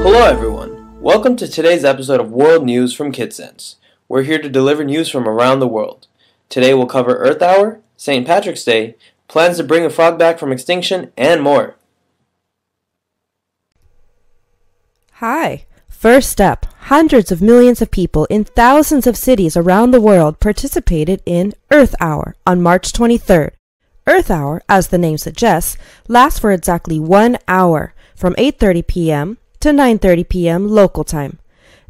Hello everyone, welcome to today's episode of World News from KidSense. We're here to deliver news from around the world. Today we'll cover Earth Hour, St. Patrick's Day, plans to bring a frog back from extinction, and more. Hi. First up, hundreds of millions of people in thousands of cities around the world participated in Earth Hour on March 23rd. Earth Hour, as the name suggests, lasts for exactly 1 hour, from 8:30 p.m. to 9:30 p.m. local time.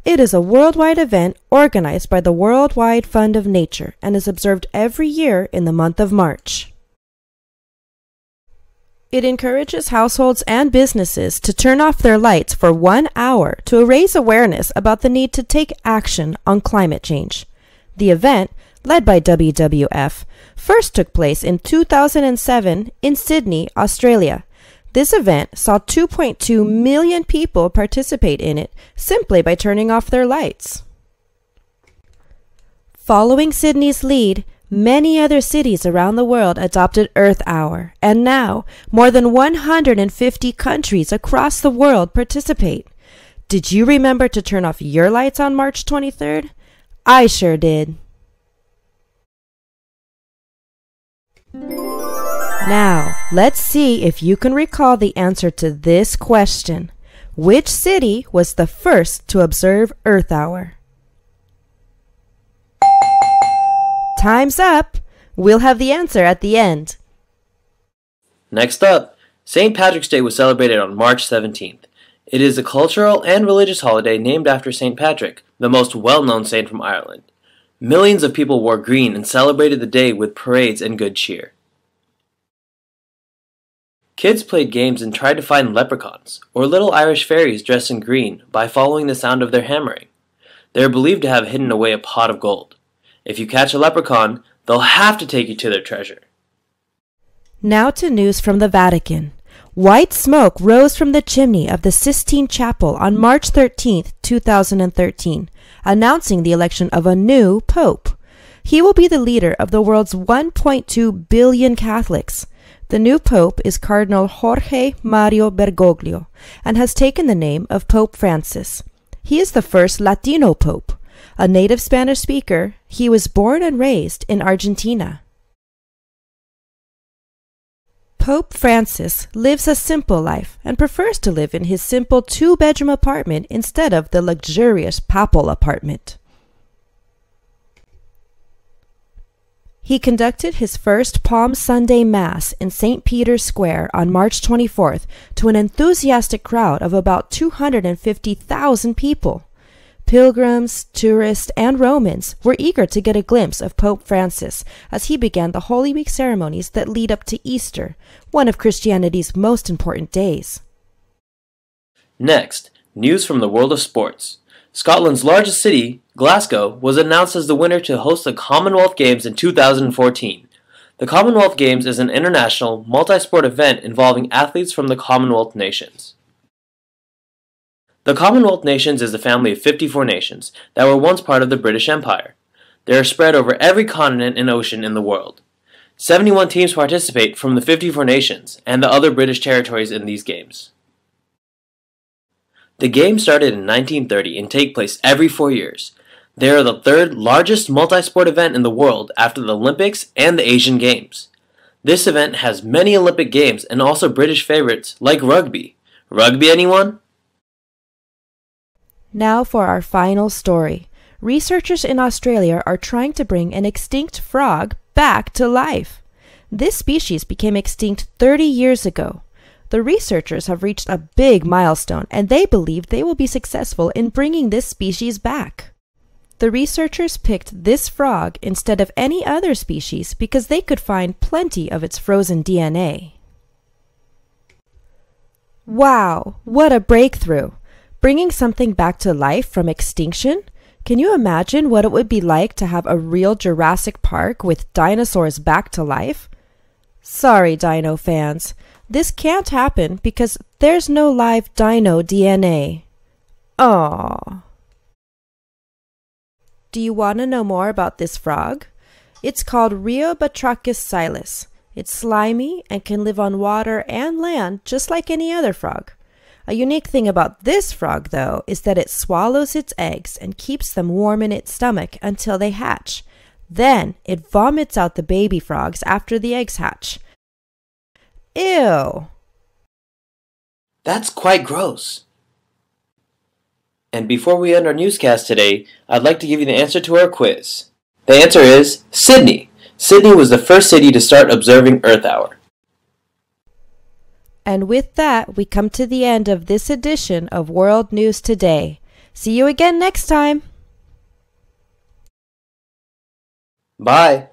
It is a worldwide event organized by the Worldwide Fund of Nature and is observed every year in the month of March. It encourages households and businesses to turn off their lights for 1 hour to raise awareness about the need to take action on climate change. The event, led by WWF, first took place in 2007 in Sydney, Australia. This event saw 2.2 million people participate in it simply by turning off their lights. Following Sydney's lead, many other cities around the world adopted Earth Hour, and now more than 150 countries across the world participate. Did you remember to turn off your lights on March 23rd? I sure did. Now, let's see if you can recall the answer to this question. Which city was the first to observe Earth Hour? Time's up! We'll have the answer at the end. Next up, St. Patrick's Day was celebrated on March 17th. It is a cultural and religious holiday named after St. Patrick, the most well-known saint from Ireland. Millions of people wore green and celebrated the day with parades and good cheer. Kids played games and tried to find leprechauns, or little Irish fairies dressed in green, by following the sound of their hammering. They are believed to have hidden away a pot of gold. If you catch a leprechaun, they'll have to take you to their treasure. Now to news from the Vatican. White smoke rose from the chimney of the Sistine Chapel on March 13, 2013, announcing the election of a new pope. He will be the leader of the world's 1.2 billion Catholics. The new pope is Cardinal Jorge Mario Bergoglio and has taken the name of Pope Francis. He is the first Latino pope. A native Spanish speaker, he was born and raised in Argentina. Pope Francis lives a simple life and prefers to live in his simple 2-bedroom apartment instead of the luxurious papal apartment. He conducted his first Palm Sunday Mass in St. Peter's Square on March 24th to an enthusiastic crowd of about 250,000 people. Pilgrims, tourists, and Romans were eager to get a glimpse of Pope Francis as he began the Holy Week ceremonies that lead up to Easter, one of Christianity's most important days. Next, news from the world of sports. Scotland's largest city, Glasgow, was announced as the winner to host the Commonwealth Games in 2014. The Commonwealth Games is an international, multi-sport event involving athletes from the Commonwealth nations. The Commonwealth Nations is a family of 54 nations that were once part of the British Empire. They are spread over every continent and ocean in the world. 71 teams participate from the 54 nations and the other British territories in these games. The games started in 1930 and take place every 4 years. They are the third largest multi-sport event in the world after the Olympics and the Asian Games. This event has many Olympic Games and also British favorites like rugby. Rugby, anyone? Now for our final story. Researchers in Australia are trying to bring an extinct frog back to life. This species became extinct 30 years ago. The researchers have reached a big milestone and they believe they will be successful in bringing this species back. The researchers picked this frog instead of any other species because they could find plenty of its frozen DNA. Wow, what a breakthrough! Bringing something back to life from extinction? Can you imagine what it would be like to have a real Jurassic Park with dinosaurs back to life? Sorry, dino fans. This can't happen because there's no live dino DNA. Aww. Do you want to know more about this frog? It's called Rheobatrachus silus. It's slimy and can live on water and land just like any other frog. A unique thing about this frog, though, is that it swallows its eggs and keeps them warm in its stomach until they hatch. Then it vomits out the baby frogs after the eggs hatch. Ew! That's quite gross. And before we end our newscast today, I'd like to give you the answer to our quiz. The answer is Sydney. Sydney was the first city to start observing Earth Hour. And with that, we come to the end of this edition of World News Today. See you again next time. Bye.